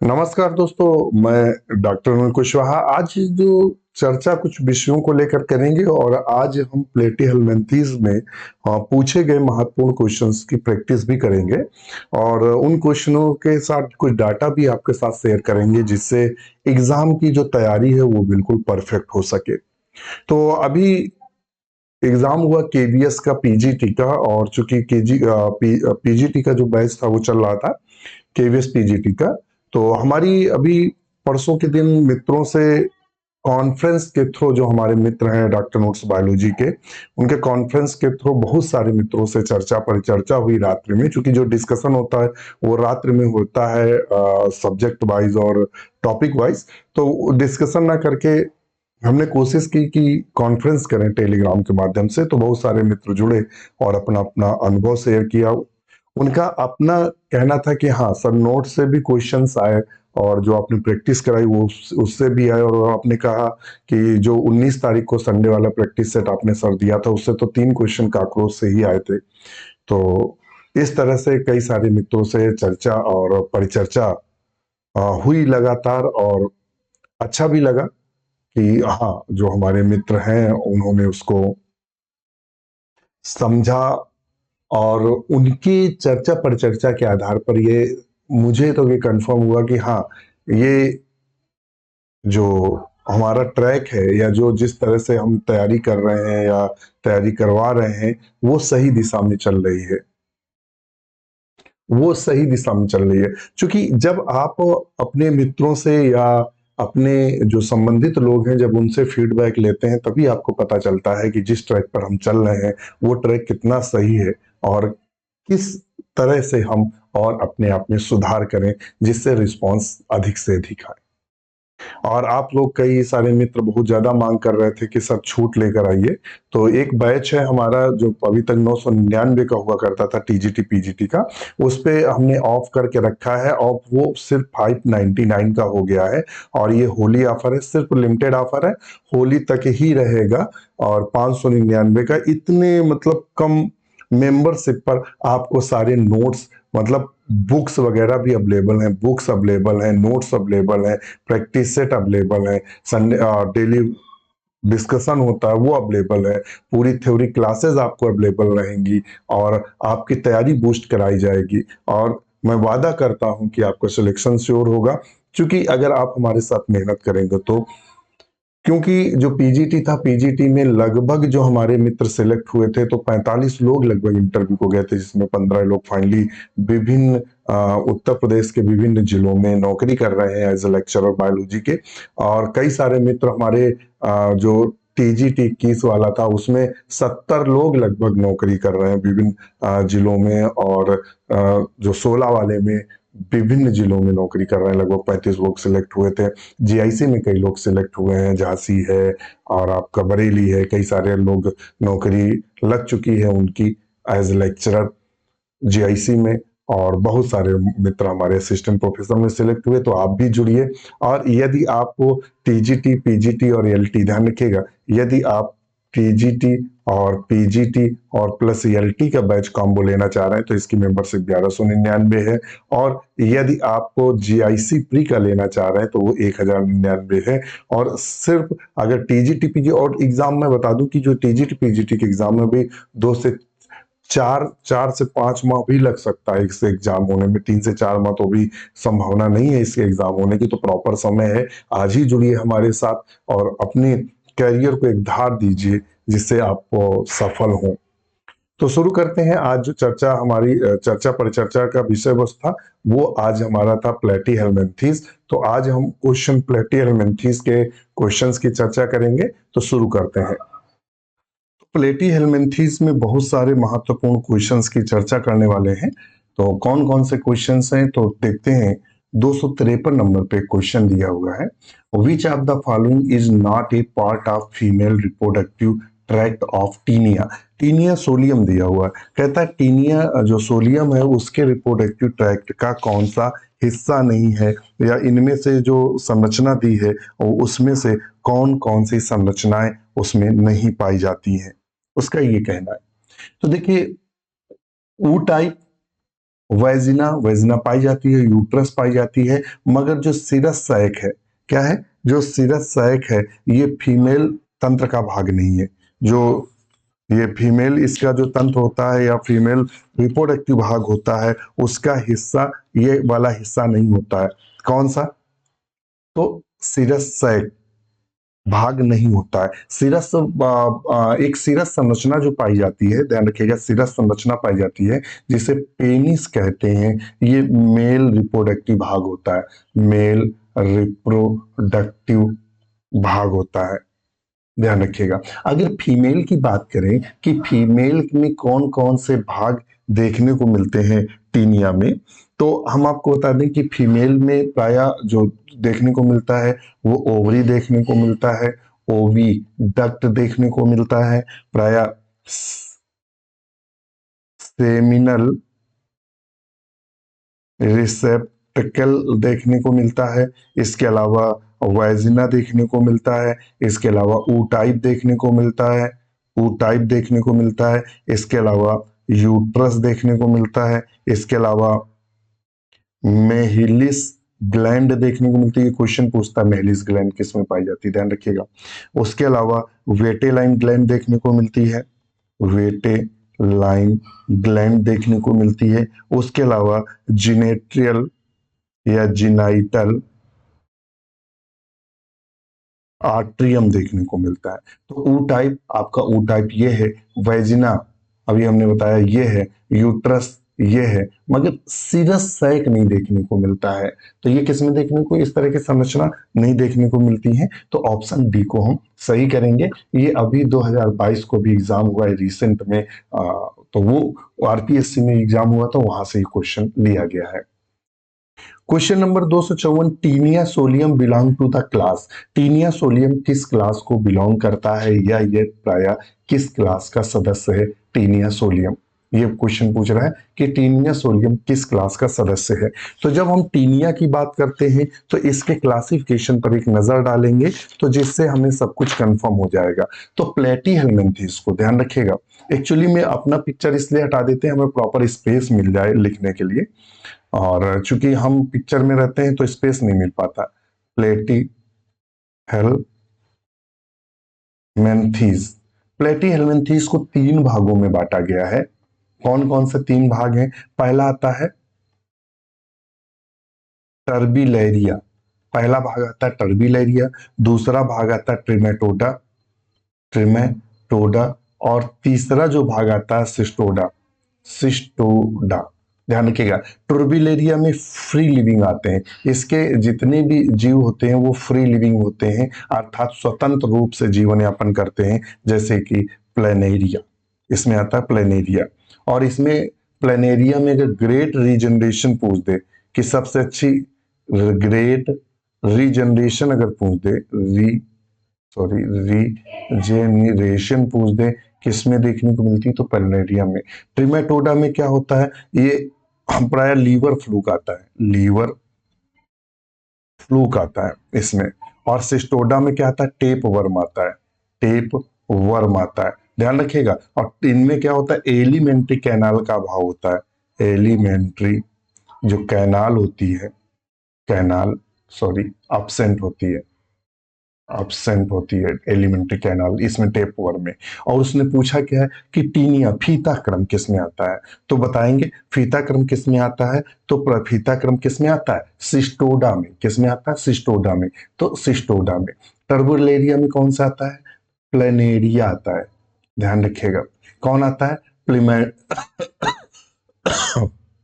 नमस्कार दोस्तों, मैं डॉक्टर अनिल कुशवाहा। आज जो चर्चा कुछ विषयों को लेकर करेंगे और आज हम प्लेटी में पूछे गए महत्वपूर्ण क्वेश्चंस की प्रैक्टिस भी करेंगे और उन क्वेश्चनों के साथ कुछ डाटा भी आपके साथ शेयर करेंगे जिससे एग्जाम की जो तैयारी है वो बिल्कुल परफेक्ट हो सके। तो अभी एग्जाम हुआ केवीएस का पीजीटी का, और चूंकि पीजीटी का जो बैच था वो चल रहा था, केवीएस पीजीटी का। तो हमारी अभी परसों के दिन मित्रों से कॉन्फ्रेंस के थ्रू, जो हमारे मित्र हैं डॉक्टर नोट्स बायोलॉजी के, उनके कॉन्फ्रेंस के थ्रू बहुत सारे मित्रों से चर्चा परिचर्चा हुई रात्रि में। क्योंकि जो डिस्कशन होता है वो रात्रि में होता है सब्जेक्ट वाइज और टॉपिक वाइज। तो डिस्कशन ना करके हमने कोशिश की कि कॉन्फ्रेंस करें टेलीग्राम के माध्यम से। तो बहुत सारे मित्र जुड़े और अपना अपना अनुभव शेयर किया। उनका अपना कहना था कि हाँ सर, नोट से भी क्वेश्चंस आए और जो आपने प्रैक्टिस कराई वो उससे भी आए। और आपने कहा कि जो 19 तारीख को संडे वाला प्रैक्टिस सेट आपने सर दिया था उससे तो 3 क्वेश्चन काकरोच से ही आए थे। तो इस तरह से कई सारे मित्रों से चर्चा और परिचर्चा हुई लगातार, और अच्छा भी लगा कि हाँ, जो हमारे मित्र हैं उन्होंने उसको समझा। और उनकी चर्चा परिचर्चा के आधार पर ये मुझे तो ये कंफर्म हुआ कि हाँ, ये जो हमारा ट्रैक है या जो जिस तरह से हम तैयारी कर रहे हैं या तैयारी करवा रहे हैं वो सही दिशा में चल रही है। वो सही दिशा में चल रही है। क्योंकि जब आप अपने मित्रों से या अपने जो संबंधित लोग हैं जब उनसे फीडबैक लेते हैं तभी आपको पता चलता है कि जिस ट्रैक पर हम चल रहे हैं वो ट्रैक कितना सही है और किस तरह से हम और अपने आप में सुधार करें जिससे रिस्पांस अधिक से अधिक आए। और आप लोग कई सारे मित्र बहुत ज्यादा मांग कर रहे थे कि सर छूट लेकर आइए। तो एक बैच है हमारा जो अभी तक 999 का हुआ करता था, टीजीटी पीजीटी का, उस पे हमने ऑफ करके रखा है। और वो सिर्फ 599 का हो गया है। और ये होली ऑफर है, सिर्फ लिमिटेड ऑफर है, होली तक ही रहेगा। और 599 का इतने मतलब कम मेंबरशिप पर आपको सारे नोट्स, मतलब बुक्स वगैरह भी अवेलेबल हैं, बुक्स अवेलेबल हैं, नोट्स अवेलेबल हैं, प्रैक्टिस सेट अवेलेबल है, संडे डेली डिस्कशन होता है वो अवेलेबल है, पूरी थ्योरी क्लासेस आपको अवेलेबल रहेंगी और आपकी तैयारी बूस्ट कराई जाएगी। और मैं वादा करता हूं कि आपका सिलेक्शन श्योर होगा, क्योंकि अगर आप हमारे साथ मेहनत करेंगे तो। क्योंकि जो पीजीटी था, पीजीटी में लगभग जो हमारे मित्र सिलेक्ट हुए थे तो 45 लोग लगभग इंटरव्यू को गए थे, जिसमें 15 लोग फाइनली विभिन्न उत्तर प्रदेश के विभिन्न जिलों में नौकरी कर रहे हैं एज ए लेक्चरर बायोलॉजी के। और कई सारे मित्र हमारे जो टीजीटी 21 वाला था उसमें 70 लोग लगभग नौकरी कर रहे हैं विभिन्न जिलों में। और जो 16 वाले में विभिन्न जिलों में नौकरी कर रहे हैं, लगभग 35 लोग सिलेक्ट हुए थे। जीआईसी में कई लोग सिलेक्ट हुए हैं, झांसी है और आपका बरेली है, कई सारे लोग नौकरी लग चुकी है उनकी एज लेक्चरर जीआईसी में। और बहुत सारे मित्र हमारे असिस्टेंट प्रोफेसर में सिलेक्ट हुए। तो आप भी जुड़िए। और यदि आपको टीजीटी पीजीटी और एलटी, ध्यान रखिएगा, यदि आप टीजीटी और पीजीटी और प्लस एलटी का बैच कॉम्बो लेना चाह रहे हैं तो इसकी मेंबरशिप 1199 है। और यदि आपको जीआईसी प्री का लेना चाह रहे हैं तो वो 1099 है। और सिर्फ अगर टीजीटी पीजी और एग्जाम में बता दूं कि जो टीजीटी पीजीटी के एग्जाम में भी 2 से 4 से 5 माह भी लग सकता है इससे एग्जाम होने में, 3 से 4 माह तो भी संभावना नहीं है इसके एग्जाम होने की। तो प्रॉपर समय है, आज ही जुड़िए हमारे साथ और अपने करियर को एक धार दीजिए जिससे आप सफल हों। तो शुरू करते हैं। आज जो चर्चा हमारी चर्चा परिचर्चा का विषय वस्तु था वो आज हमारा था प्लेटी हेलमिंथेस। तो आज हम क्वेश्चन प्लेटी हेलमिंथेस के क्वेश्चंस की चर्चा करेंगे। तो शुरू करते हैं। प्लेटी हेलमिंथेस में बहुत सारे महत्वपूर्ण क्वेश्चंस की चर्चा करने वाले हैं। तो कौन कौन से क्वेश्चंस हैं तो देखते हैं। 253 नंबर पे क्वेश्चन दिया हुआ है, which of the following is not a part of female reproductive tract of Taenia. Taenia solium दिया हुआ है। कहता है टीनिया जो सोलियम है उसके रिप्रोडक्टिव ट्रैक्ट का कौन सा हिस्सा नहीं है, या इनमें से जो संरचना दी है उसमें से कौन कौन सी संरचनाएं उसमें नहीं पाई जाती हैं, उसका ये कहना है। तो देखिए, ऊ टाइप वैजिना, वैजिना पाई जाती है, यूट्रस पाई जाती है, मगर जो सिरस सैक है, क्या है, जो सिरस सैक है, ये फीमेल तंत्र का भाग नहीं है। जो ये फीमेल इसका जो तंत्र होता है या फीमेल रिप्रोडक्टिव भाग होता है, उसका हिस्सा ये वाला हिस्सा नहीं होता है। कौन सा? तो सिरस सैक भाग नहीं होता है। सिरस एक सिरस संरचना जो पाई जाती है, ध्यान रखिएगा, सिरस संरचना पाई जाती है जिसे पेनिस कहते हैं। ये मेल रिप्रोडक्टिव भाग होता है, मेल रिप्रोडक्टिव भाग होता है, ध्यान रखिएगा। अगर फीमेल की बात करें कि फीमेल में कौन कौन से भाग देखने को मिलते हैं टीनिया में, तो हम आपको बता दें कि फीमेल में प्राय जो देखने को मिलता है वो ओवरी देखने को मिलता है, ओवी डक्ट देखने को मिलता है, प्राय सेमिनल रिसेप्टकल देखने को मिलता है, इसके अलावा वाइजिना देखने को मिलता है, इसके अलावा ऊ टाइप देखने को मिलता है, ऊ टाइप देखने को मिलता है, इसके अलावा यूट्रस देखने को मिलता है, इसके अलावा मेहिलिस ग्लैंड देखने को मिलती है। क्वेश्चन पूछता है मेहिलिस ग्लैंड किस में पाई जाती है, ध्यान रखिएगा। उसके अलावा वेटेलाइन ग्लैंड देखने को मिलती है, वेटे लाइन ग्लैंड देखने को मिलती है। उसके अलावा जिनेट्रियल या जिनाइटल आर्ट्रियम देखने को मिलता है। तो ऊ टाइप, आपका ऊ टाइप ये है, वेजिना अभी हमने बताया ये है, यूट्रस ये है, मगर सीरस सैक नहीं देखने को मिलता है। तो ये किसमें देखने को इस तरह की संरचना नहीं देखने को मिलती है, तो ऑप्शन डी को हम सही करेंगे। ये अभी 2022 को भी एग्जाम हुआ है रिसेंट में, तो वो आरपीएससी में एग्जाम हुआ था, वहां से ये क्वेश्चन लिया गया है। Question number 254, Taenia solium belong to the class. Taenia solium किस क्लास को बिलोंग करता है या ये प्राय किस क्लास का सदस्य है टीनिया सोलियम? ये क्वेश्चन पूछ रहा है कि टीनिया सोलियम किस क्लास का सदस्य है। तो जब हम टीनिया की बात करते हैं तो इसके क्लासिफिकेशन पर एक नजर डालेंगे, तो जिससे हमें सब कुछ कंफर्म हो जाएगा। तो प्लेटी हेलमिन्थेस को ध्यान रखिएगा। एक्चुअली में अपना पिक्चर इसलिए हटा देते हैं, हमें प्रॉपर स्पेस मिल जाए लिखने के लिए, और चूंकि हम पिक्चर में रहते हैं तो स्पेस नहीं मिल पाता। प्लेटी हेलमेंथीज, प्लेटी हेलमेंथीज को तीन भागों में बांटा गया है। कौन कौन से तीन भाग हैं? पहला आता है टर्बिलेरिया, पहला भाग आता है टर्बिलेरिया, दूसरा भाग आता है ट्रिमेटोडा, ट्रिमेटोडा, और तीसरा जो भाग आता है सिस्टोडा, सिस्टोडा। ध्यान रखिएगा, टर्बिलेरिया में फ्री लिविंग आते हैं, इसके जितने भी जीव होते हैं वो फ्री लिविंग होते हैं, अर्थात स्वतंत्र रूप से जीवन यापन करते हैं, जैसे कि प्लेनेरिया, इसमें आता है प्लेनेरिया। और इसमें प्लेनेरिया में अगर ग्रेट रीजनरेशन पूछ दे कि सबसे अच्छी ग्रेट रीजनरेशन अगर पूछ दे, रीजेनरेशन पूछ दे किसमें देखने को मिलती है, तो प्लेनेरिया में। ट्रिमेटोडा में क्या होता है, ये प्राय लीवर फ्लूक आता है, लीवर फ्लूक आता है इसमें। और सिस्टोडा में क्या आता है, टेप वर्म आता है, टेप वर्म आता है, ध्यान रखिएगा। और इनमें क्या होता है, एलिमेंट्री कैनाल का अभाव होता है, एलिमेंट्री जो कैनाल होती है, कैनाल सॉरी absent होती है, absent होती है एलिमेंट्री कैनाल इसमें, टेप वर्म में। और उसने पूछा क्या है कि टीनिया फीता क्रम किस में आता है, तो बताएंगे फीता क्रम किस में आता है, तो फीता क्रम किस में आता है, सिस्टोडा में। किस में आता है, सिस्टोडा में, तो सिस्टोडा में। टर्बुलेरिया में कौन सा आता है, प्लेनेरिया आता है, ध्यान रखिएगा। कौन आता है,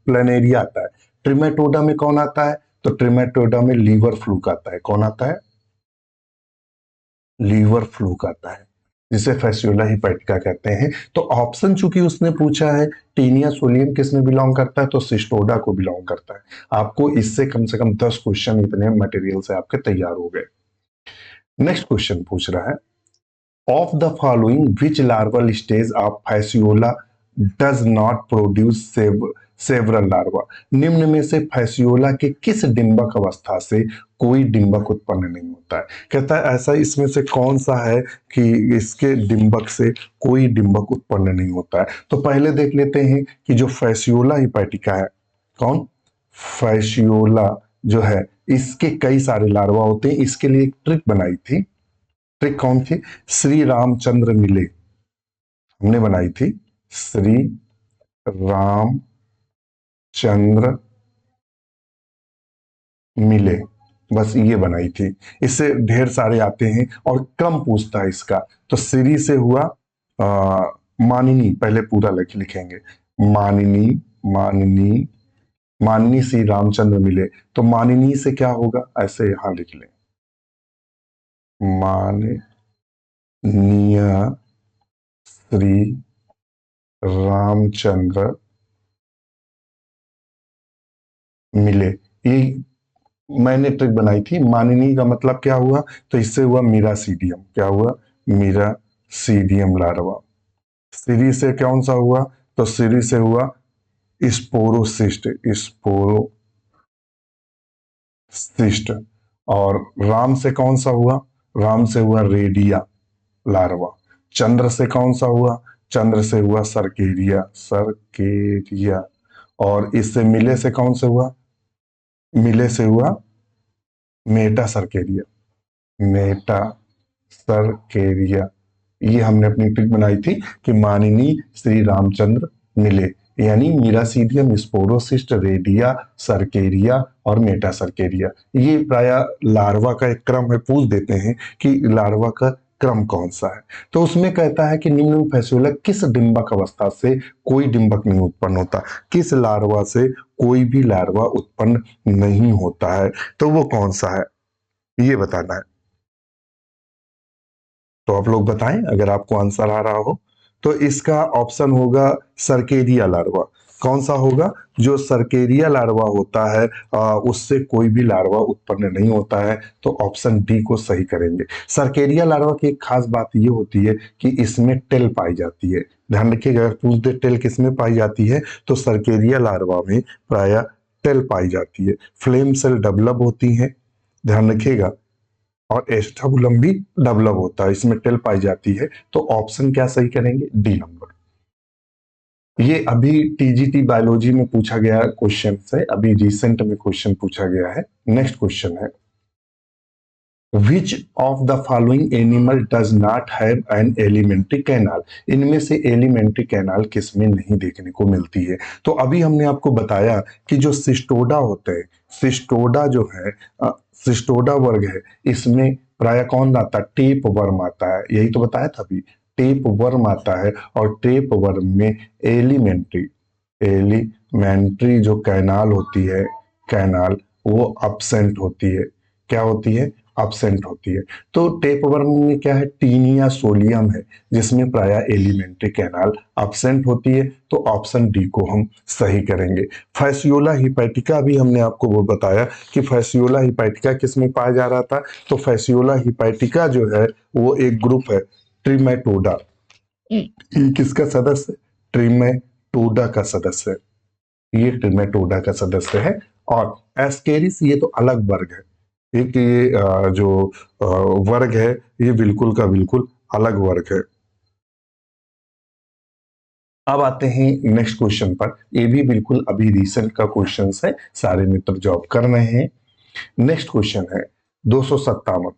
प्लेनेरिया आता है। ट्रिमेटोडा में कौन आता है, तो ट्रिमेटोडा में लीवर फ्लूक आता है। कौन आता है, लीवर फ्लूक आता है, जिसे फैसियोला हिपैटिका कहते हैं। तो ऑप्शन चूंकि उसने पूछा है टीनिया सोलियम किस में बिलोंग करता है, तो सिस्टोडा को बिलोंग करता है। आपको इससे कम से कम 10 क्वेश्चन इतने मटेरियल से आपके तैयार हो गए। नेक्स्ट क्वेश्चन पूछ रहा है, of the following which larval stage of Fasciola does not produce several larva. निम्न में से फैसियोला के किस डिंबक अवस्था से कोई डिंबक उत्पन्न नहीं होता है। कहता है ऐसा इसमें से कौन सा है कि इसके डिंबक से कोई डिंबक उत्पन्न नहीं होता है। तो पहले देख लेते हैं कि जो फैसियोला हिपैटिका है, कौन? फैसियोला जो है, इसके कई सारे लार्वा होते हैं। इसके लिए एक ट्रिक बनाई थी। ट्रिक कौन थी? श्री रामचंद्र मिले, हमने बनाई थी। श्री रामचंद्र मिले, बस ये बनाई थी। इससे ढेर सारे आते हैं और क्रम पूछता है इसका। तो श्री से हुआ मानिनी, पहले पूरा लिखेंगे। मानिनी, मानिनी, माननी श्री रामचंद्र मिले। तो मानिनी से क्या होगा, ऐसे यहां लिख लें, माननीय श्री रामचंद्र मिले। ये मैंने ट्रिक बनाई थी। माननीय का मतलब क्या हुआ? तो इससे हुआ मीरासीडियम। क्या हुआ? Miracidium larva. सीरी से कौन सा हुआ? तो सीरी से हुआ स्पोरोसिस्ट, स्पोरोसिस्ट। और राम से कौन सा हुआ? राम से हुआ रेडिया लार्वा। चंद्र से कौन सा हुआ? चंद्र से हुआ सर्केरिया, सर्केरिया। और इससे मिले से कौन से हुआ? मिले से हुआ मेटा सर्केरिया, मेटा सर्केरिया। ये हमने अपनी ट्रिक बनाई थी कि माननीय श्री रामचंद्र मिले, यानी मीरासीडियम, स्पोरोसिस्ट, रेडिया, सर्केरिया और मेटा सर्केरिया। ये प्राय लार्वा का एक क्रम है। पूछ देते हैं कि लार्वा का क्रम कौन सा है। तो उसमें कहता है कि निम्न में फैसियोला किस डिंबक अवस्था से कोई डिंबक नहीं उत्पन्न होता, किस लार्वा से कोई भी लार्वा उत्पन्न नहीं होता है, तो वो कौन सा है, ये बताना है। तो आप लोग बताएं अगर आपको आंसर आ रहा हो। तो इसका ऑप्शन होगा सर्केरिया लार्वा। कौन सा होगा? जो सर्केरिया लार्वा होता है उससे कोई भी लार्वा उत्पन्न नहीं होता है। तो ऑप्शन डी को सही करेंगे। सर्केरिया लार्वा की एक खास बात ये होती है कि इसमें टेल पाई जाती है। ध्यान रखिएगा, अगर पूछ दे टेल किसमें पाई जाती है, तो सर्केरिया लार्वा में प्राय टेल पाई जाती है। फ्लेम सेल डेवलप होती है, ध्यान रखिएगा। और एस्टाबुलम भी डेवलप होता है, इसमें टेल पाई जाती है। तो ऑप्शन क्या सही करेंगे? D number. ये अभी टीजीटी बायोलॉजी में पूछा गया क्वेश्चन है, अभी रिसेंट में क्वेश्चन पूछा गया है। नेक्स्ट क्वेश्चन है, which of the following animal does not have an alimentary canal? इनमें से एलिमेंट्री कैनाल किसमें नहीं देखने को मिलती है? तो अभी हमने आपको बताया कि जो सिस्टोडा होते हैं, सिस्टोडा जो है सिस्टोडा वर्ग है, इसमें प्राय कौन आता है? टेप वर्म आता है। यही तो बताया था अभी, टेप वर्म आता है। और टेप वर्म में एलिमेंट्री एलिमेंट्री जो कैनाल होती है, कैनाल वो अपसेंट होती है। क्या होती है? अपसेंट होती है। तो टेप वर्म में क्या है? टीनिया सोलियम है, जिसमें प्राय एलिमेंट्री कैनाल अपसेंट होती है। तो ऑप्शन डी को हम सही करेंगे। फैसियोला हिपैटिका भी हमने आपको वो बताया कि फैसियोला हिपैटिका किसमें पाया जा रहा था। तो फैसियोला हिपैटिका जो है वो एक ग्रुप है, ट्रिमेटोडा। ये किसका सदस्य? ट्रिमेटोडा का सदस्य है। ये ट्रिमेटोडा का सदस्य है। और एस्केरिस ये तो अलग वर्ग है। एक ये जो वर्ग है, ये बिल्कुल का बिल्कुल अलग वर्ग है। अब आते हैं नेक्स्ट क्वेश्चन पर। ये भी बिल्कुल अभी रिसेंट का क्वेश्चन है, सारे मित्र जॉब कर रहे हैं। नेक्स्ट क्वेश्चन है 257।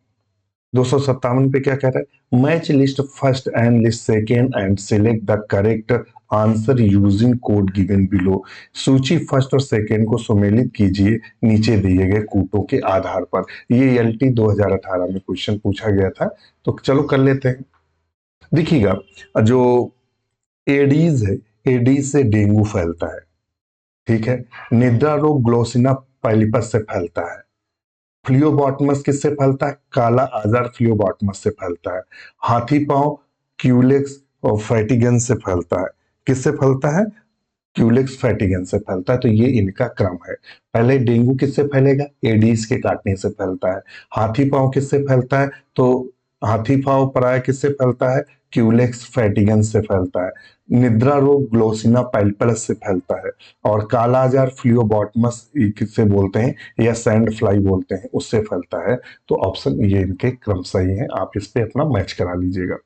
257 पे क्या कह रहा है? Match list first and list second and select the correct answer using code given below. सूची फर्स्ट और सेकेंड को सुमेलित कीजिए नीचे दिए गए कूटों के आधार पर। ये एलटी 2018 में क्वेश्चन पूछा गया था। तो चलो कर लेते हैं। देखिएगा, जो एडीज है, एडीज से डेंगू फैलता है, ठीक है। निद्रा रोग ग्लोसिना पैलिपस से फैलता है। फ्लियोबॉटमस किससे फैलता है? काला आजार फ्लियोबॉटमस से फैलता है। हाथी पांव क्यूलेक्स और फैटिगन से फैलता है। किससे फैलता है? क्यूलेक्स फैटिगन से फैलता है। तो ये इनका क्रम है। पहले डेंगू किससे फैलेगा? एडीज के काटने से फैलता है। हाथी पांव किससे फैलता है? तो हाथी पांव प्राय किससे फैलता है? क्यूलेक्स फैटिगन से फैलता है। निद्रा रोग ग्लोसिना पैल्पलस से फैलता है। और काला आजार फ्लियोबॉटमस किससे बोलते हैं, या सैंड फ्लाई बोलते हैं, उससे फैलता है। तो ऑप्शन ये इनके क्रम सही है। आप इस पे अपना मैच करा लीजिएगा।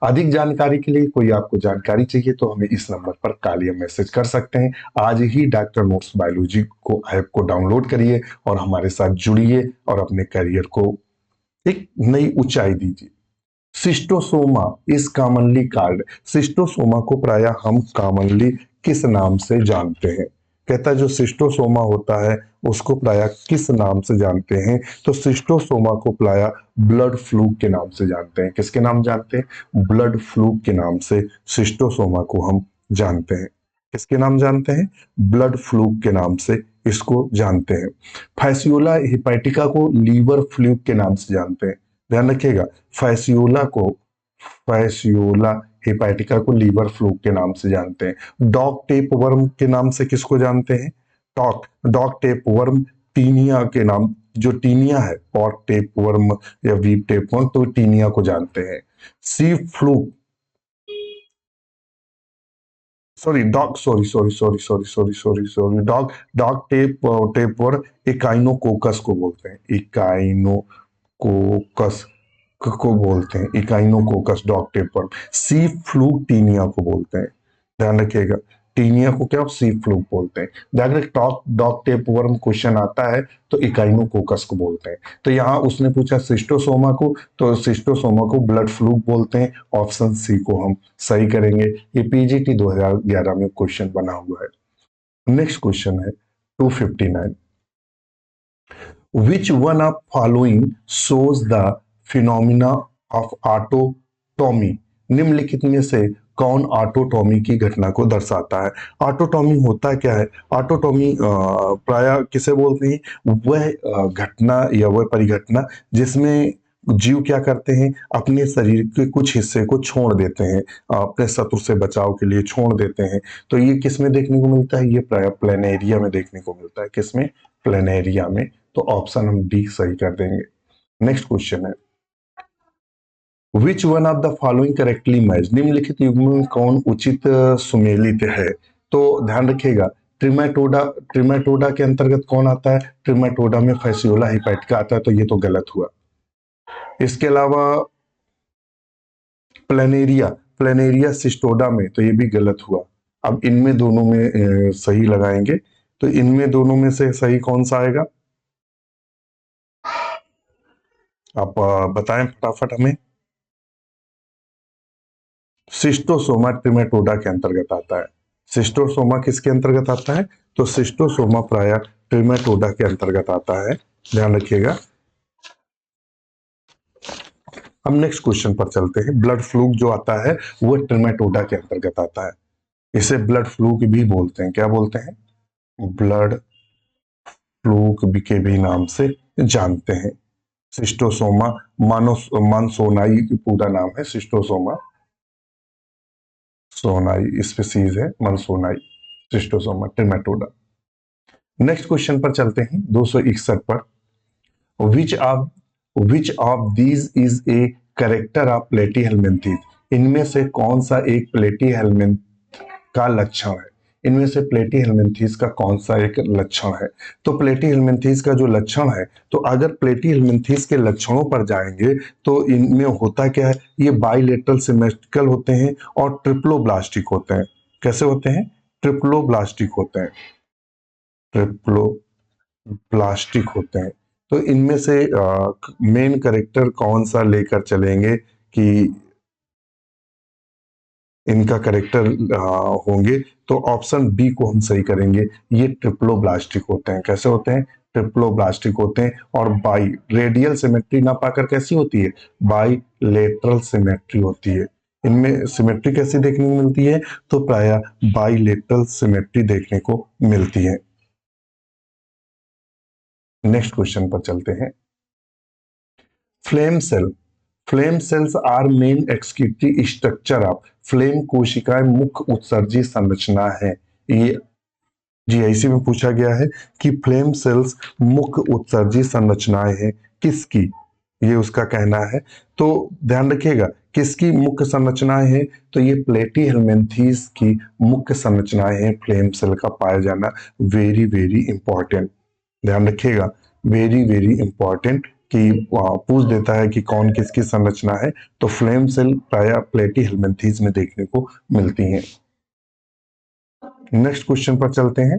अधिक जानकारी के लिए, कोई आपको जानकारी चाहिए तो हमें इस नंबर पर कॉल या मैसेज कर सकते हैं। आज ही डॉक्टर नोट्स बायोलॉजी को ऐप को डाउनलोड करिए और हमारे साथ जुड़िए और अपने करियर को एक नई ऊंचाई दीजिए। Schistosoma is commonly called, schistosoma को प्राय हम कॉमनली किस नाम से जानते हैं? कहता है जो सिस्टोसोमा होता है उसको प्राय किस नाम से जानते हैं? तो सिस्टोसोमा को प्राय ब्लड फ्लूक के नाम से जानते हैं। किसके नाम जानते हैं? ब्लड फ्लूक के नाम से सिस्टोसोमा को हम जानते हैं। किसके नाम जानते हैं? ब्लड फ्लूक के नाम से इसको जानते हैं। फैसियोला हिपैटिका को लीवर फ्लूक के नाम से जानते हैं। ध्यान रखिएगा, फैसियोला को, फैसियोला हेपाटिका को लीवर फ्लूक के नाम से जानते हैं। डॉग टेप वर्म के नाम से किसको जानते हैं? Dog dog tapeworm Taenia के नाम, जो टीनिया है, पॉट टेप वर्म या वीप टेप वर्म, तो टीनिया को जानते हैं। Sea fluke, sorry dog, sorry dog, dog tape tapeworm Echinococcus को बोलते हैं। इकाइनोकोकस को बोलते हैं, Echinococcus dog tapeworm. Sea fluke Taenia को बोलते हैं। ध्यान रखिएगा, टीनिया को क्या सी फ्लूक बोलते हैं। अगर डॉग डॉग टेपवर्म क्वेश्चन आता है तो इकाइनोकोकस को बोलते हैं। तो यहाँ उसने पूछा सिस्टोसोमा को, तो सिस्टोसोमा को ब्लड फ्लूक बोलते हैं। ऑप्शन सी को हम सही करेंगे। ये पीजीटी 2011 में क्वेश्चन बना हुआ है। नेक्स्ट क्वेश्चन है 259। Which one of following shows the phenomena of autotomy? निम्नलिखित में से कौन ऑटोटॉमी की घटना को दर्शाता है? ऑटोटॉमी होता क्या है? ऑटोटॉमी प्राय किसे बोलते हैं? वह घटना या वह परिघटना जिसमें जीव क्या करते हैं, अपने शरीर के कुछ हिस्से को छोड़ देते हैं, अपने शत्रु से बचाव के लिए छोड़ देते हैं। तो ये किस में देखने को मिलता है? ये प्राय प्लेनेरिया में देखने को मिलता है। किसमें? प्लेनेरिया में। तो ऑप्शन हम डी सही कर देंगे। नेक्स्ट क्वेश्चन है, which one of the following correctly match? निम्नलिखित युग्म में कौन उचित सुमेलित है? तो ध्यान रखिएगा, ट्रिमेटोडा, ट्रिमेटोडा के अंतर्गत कौन आता है? ट्रिमेटोडा में फैसियोला हिपैटिका आता है, तो ये तो गलत हुआ। इसके अलावा प्लेनेरिया, प्लेनेरिया सिस्टोडा में, तो ये भी गलत हुआ। अब इनमें दोनों में सही लगाएंगे, तो इनमें दोनों में से सही कौन सा आएगा? आप बताएं फटाफट हमें। सिस्टोसोमा ट्रिमेटोडा के अंतर्गत आता है। सिस्टोसोमा किसके अंतर्गत आता है? तो सिस्टोसोमा प्राय ट्रिमेटोडा के अंतर्गत आता है। ध्यान रखिएगा। हम नेक्स्ट क्वेश्चन पर चलते हैं। ब्लड फ्लूक जो आता है वो ट्रिमेटोडा के अंतर्गत आता है। इसे ब्लड फ्लूक भी बोलते हैं। क्या बोलते हैं? ब्लड फ्लूक के भी नाम से जानते हैं। सिस्टोसोमा मानसोनाई पूरा नाम है, सिस्टोसोमा सोनाई स्पीसीज है, मनसोनाई, सिस्टोसोमा ट्रिमेटोडा। नेक्स्ट क्वेश्चन पर चलते हैं 261 पर। Which of which of these is a character of platyhelminthes? इनमें से कौन सा एक प्लेटीहेल्मिंथ का लक्षण है? इनमें से प्लेटीहेल्मिंथेस का कौन सा एक लक्षण है? तो प्लेटीहेल्मिंथेस का जो लक्षण है, तो अगर प्लेटीहेल्मिंथेस के लक्षणों पर जाएंगे तो इनमें होता क्या है? ये बाइलेटरल सिमेट्रिकल होते हैं और ट्रिप्लोब्लास्टिक होते हैं। कैसे होते हैं? ट्रिप्लोब्लास्टिक होते हैं, ट्रिप्लोब्लास्टिक होते हैं। तो इनमें से मेन करेक्टर कौन सा लेकर चलेंगे कि इनका करेक्टर होंगे? तो ऑप्शन बी को हम सही करेंगे। ये ट्रिप्लोब्लास्टिक होते हैं। कैसे होते हैं? ट्रिप्लोब्लास्टिक होते हैं। और बाई रेडियल सिमेट्री ना पाकर कैसी होती है? बाई लेटरल सिमेट्री होती है। इनमें सिमेट्री कैसी देखने को मिलती है? तो प्राय बाई लेटरल सिमेट्री देखने को मिलती है। नेक्स्ट क्वेश्चन पर चलते हैं। Flame cell, flame cells are main excretory structure of, flame कोशिकाएं मुख्य उत्सर्जी संरचना है। ये जीआईसी में पूछा गया है कि फ्लेम सेल्स मुख्य उत्सर्जी संरचनाएं हैं किसकी? ये उसका कहना है। तो ध्यान रखिएगा, किसकी मुख्य संरचनाएं हैं? तो ये प्लेटीहेल्मिंथेस की मुख्य संरचनाएं हैं फ्लेम सेल का पाया जाना। वेरी वेरी इंपॉर्टेंट, ध्यान रखिएगा, वेरी वेरी इंपॉर्टेंट कि पूछ देता है कि कौन किसकी संरचना है, तो फ्लेम सेल प्राय प्लेटीहेल्मिन्थीज में देखने को मिलती हैं। नेक्स्ट क्वेश्चन पर चलते हैं।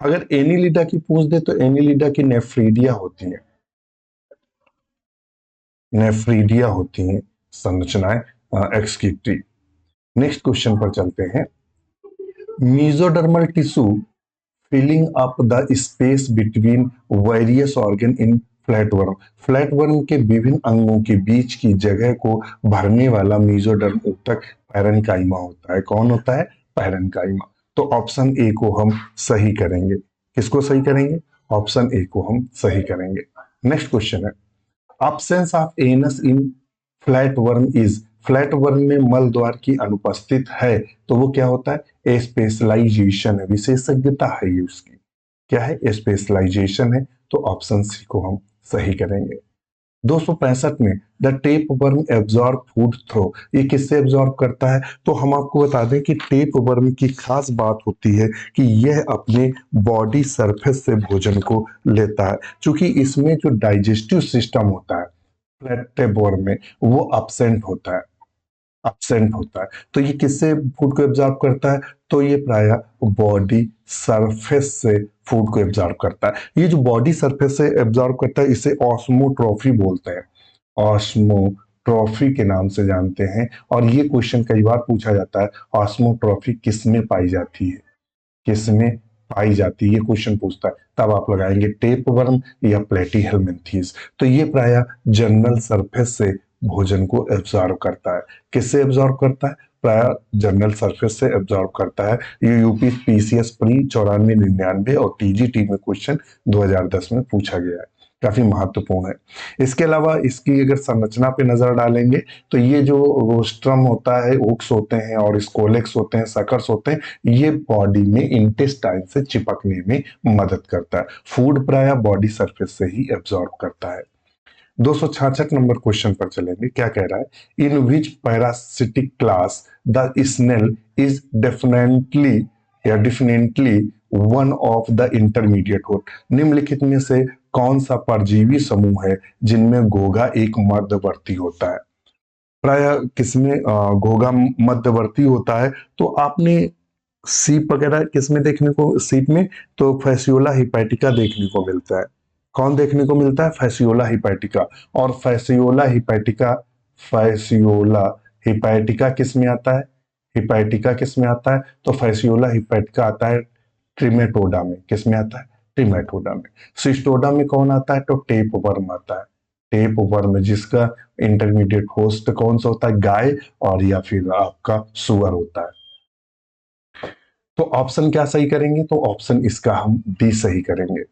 अगर एनिलिडा की पूछ दे तो एनिलिडा की नेफ्रीडिया होती है, नेफ्रीडिया होती हैं संरचनाएं एक्सक्रीटरी। नेक्स्ट क्वेश्चन पर चलते हैं। Mesodermal tissue filling up the space between various organ in flatworm. Flatworm के विभिन्न अंगों के बीच की जगह को भरने वाला मीजोडर्म ऊतक पैरेन्काइमा होता है। कौन होता है? पैरेन्काइमा। तो ऑप्शन ए को हम सही करेंगे। किसको सही करेंगे? ऑप्शन ए को हम सही करेंगे। नेक्स्ट क्वेश्चन है, absence of anus in flatworm is. Flatworm में मल द्वार की अनुपस्थित है तो वो क्या होता है? ए स्पेशलाइजेशन है, विशेषज्ञता है ये उसकी। क्या है? स्पेशलाइजेशन है, तो ऑप्शन सी को हम सही करेंगे। 265 में the tapeworm absorb food through, ये किससे एब्जॉर्ब करता है? तो हम आपको बता दें कि टेप वर्म की खास बात होती है कि यह अपने बॉडी सरफेस से भोजन को लेता है। क्योंकि इसमें जो डाइजेस्टिव सिस्टम होता है फ्लैट टेप वर्म में, वो अपसेंट होता है। तो ये किससे फूड को एब्जॉर्ब करता है? तो ये प्राय बॉडी सरफेस से फूड को एब्जॉर्ब करता है। ये जो बॉडी सरफेस से एब्जॉर्ब करता है इसे ऑस्मोट्रॉफी बोलते हैं, ऑस्मोट्रॉफी के नाम से जानते हैं। और ये क्वेश्चन कई बार पूछा जाता है, ऑस्मोट्रॉफी किसमें पाई जाती है, किसमें पाई जाती है, ये क्वेश्चन पूछता है। तब आप लगाएंगे टेप वर्म या प्लेटीहेल्मिन्थीज। तो ये प्राय जनरल सरफेस से भोजन को एब्जॉर्ब करता है। किससे एब्जॉर्ब करता है? प्राय जनरल सरफेस से एब्जॉर्ब करता है। ये यूपी पीसीएस प्री 94-99 और टीजीटी में क्वेश्चन 2010 में पूछा गया है, काफी महत्वपूर्ण है। इसके अलावा इसकी अगर संरचना पे नजर डालेंगे तो ये जो रोस्ट्रम होता है, ओक्स होते हैं और स्कोलेक्स होते हैं, सकर्स होते हैं, ये बॉडी में इंटेस्टाइन से चिपकने में मदद करता है। फूड प्राय बॉडी सरफेस से ही एब्जॉर्ब करता है। 266 नंबर क्वेश्चन पर चलेंगे। क्या कह रहा है? In which parasitic class the snail is definitely या definitely one of the intermediate host. निम्नलिखित में से कौन सा परजीवी समूह है जिनमें घोघा एक मध्यवर्ती होता है? प्राय किसमें घोघा मध्यवर्ती होता है? तो आपने सीप वगैरह किसमें देखने को, सीप में तो फैसियोला हिपैटिका देखने को मिलता है। कौन देखने को मिलता है? Fasciola hepatica. और फैसियोला हिपैटिका किस में आता है? हिपैटिका किस में आता है? तो फैसियोला हिपैटिका आता है ट्रिमेटोडा में। किस में आता है? ट्रिमेटोडा में। सिस्टोडा में कौन आता है? तो टेप वर्म आता है। टेप वर्म जिसका इंटरमीडिएट होस्ट कौन सा होता है? गाय और या फिर आपका सुअर होता है। तो ऑप्शन क्या सही करेंगे? तो ऑप्शन इसका हम डी सही करेंगे।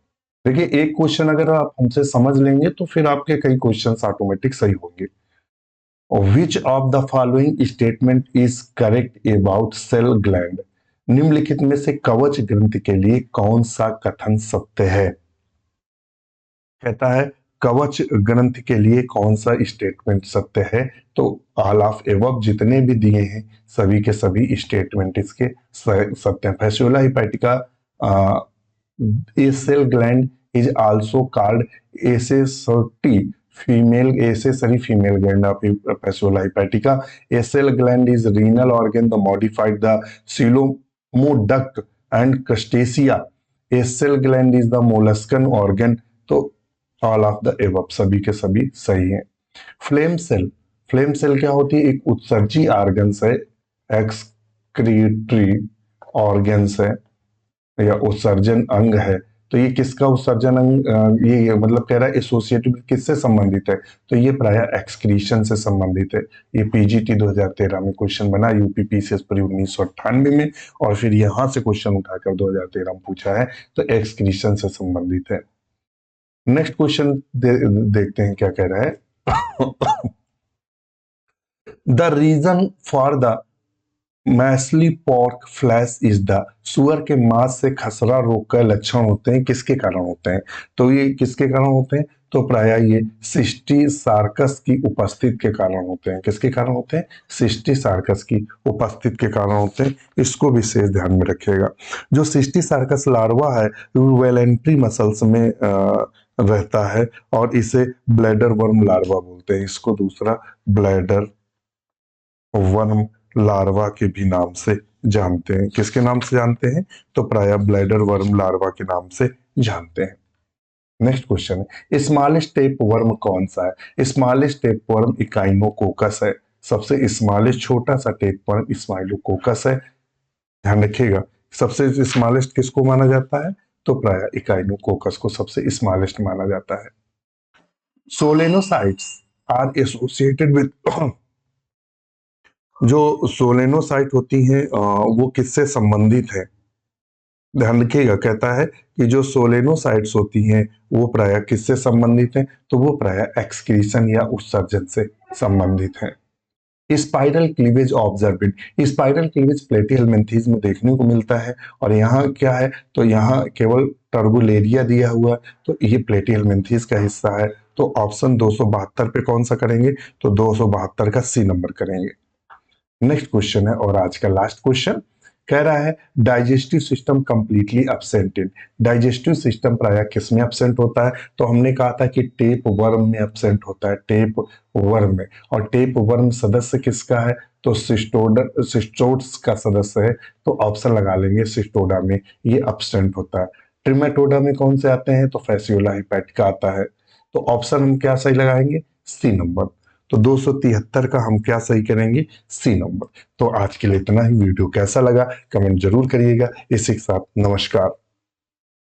देखिए, एक क्वेश्चन अगर आप हमसे समझ लेंगे तो फिर आपके कई क्वेश्चंस ऑटोमेटिक सही होंगे। Which of the following statement is correct about cell gland. निम्नलिखित में से कवच ग्रंथि के लिए कौन सा कथन सत्य है? कहता है कवच ग्रंथि के लिए कौन सा स्टेटमेंट सत्य है? तो ऑल ऑफ एबव जितने भी दिए हैं सभी के सभी स्टेटमेंट इसके सत्य हैं। Fasciola hepatica a cell gland is also called accessory female, accessory female gland of Fasciola hepatica. A cell gland is renal organ the modified the coelomoduct and crustacea. A cell gland is the molluscan organ. तो all of the above सभी के सभी सही हैं। Flame cell, flame cell क्या होती है? एक उत्सर्जी ऑर्गन्स है, एक्सक्रीटरी ऑर्गन्स है या उत्सर्जन अंग है। तो ये किसका उत्सर्जन अंग, ये मतलब कह रहा है एसोसिएटेड किससे संबंधित है? तो ये प्राय एक्सक्रीशन से संबंधित है। ये पीजीटी 2013 में क्वेश्चन बना, यूपी पीसीएस पर 1998 में, और फिर यहां से क्वेश्चन उठाकर 2013 में पूछा है। तो एक्सक्रीशन से संबंधित है। नेक्स्ट क्वेश्चन देखते हैं क्या कह रहा है। The reason for the measly pork flesh is the, सुअर के मांस से खसरा रोग का लक्षण होते हैं, किसके कारण होते हैं? तो ये किसके कारण होते हैं? तो प्राय ये सिस्टी सार्कस की उपस्थिति के कारण होते हैं। किसके कारण होते हैं? सिस्टी सार्कस की उपस्थिति के कारण होते हैं। इसको विशेष ध्यान में रखिएगा। जो सिस्टी सार्कस लार्वा है वो वेलेंट्री मसल्स में रहता है और इसे ब्लैडर वर्म लार्वा बोलते हैं। इसको दूसरा ब्लैडर वर्म लार्वा के भी नाम से जानते हैं। किसके नाम से जानते हैं? तो प्राय ब्लैडर वर्म लार्वा के नाम से जानते हैं। नेक्स्ट क्वेश्चन है, स्मॉलेस्ट टेप वर्म कौन सा है? स्मॉलेस्ट टेप वर्म इकाइनोकोकस है। सबसे स्मॉलेस्ट छोटा सा टेप वर्म स्माइलोकोकस है। ध्यान रखिएगा, सबसे स्मॉलेस्ट किसको माना जाता है? तो प्राय इकाइनोकोकस को सबसे स्मॉलेस्ट माना जाता है। सोलेनोसाइट्स आर एसोसिएटेड विद, जो सोलेनोसाइट होती हैं वो किससे संबंधित है? ध्यान रखिएगा, कहता है कि जो सोलेनोसाइट्स होती हैं वो प्राय किससे संबंधित हैं? तो वो प्राय एक्सक्रीशन या उत्सर्जन से संबंधित हैं। Spiral cleavage observed, spiral cleavage प्लेटिहेलमिन्थीज में देखने को मिलता है। और यहाँ क्या है? तो यहाँ केवल टर्बुलेरिया दिया हुआ है, तो ये प्लेटिहेलमिन्थीज का हिस्सा है। तो ऑप्शन 272 पे कौन सा करेंगे? तो 272 का सी नंबर करेंगे। नेक्स्ट क्वेश्चन है और आज का लास्ट क्वेश्चन, कह रहा है digestive system completely absent in, digestive system प्राय किस में एब्सेंट होता है? तो हमने कहा था कि टेप वर्म में एब्सेंट होता है, टेप वर्म में। और टेप वर्म सदस्य किसका है? तो सिस्टोड्स का सदस्य है। तो ऑप्शन लगा लेंगे सिस्टोडा में, ये एब्सेंट होता है। ट्रिमेटोडा में कौन से आते हैं? तो फैसियोला हिपैटिका आता है। तो ऑप्शन हम क्या सही लगाएंगे? C number. तो 273 का हम क्या सही करेंगे? C number. तो आज के लिए इतना ही। वीडियो कैसा लगा कमेंट जरूर करिएगा। इसी के साथ नमस्कार।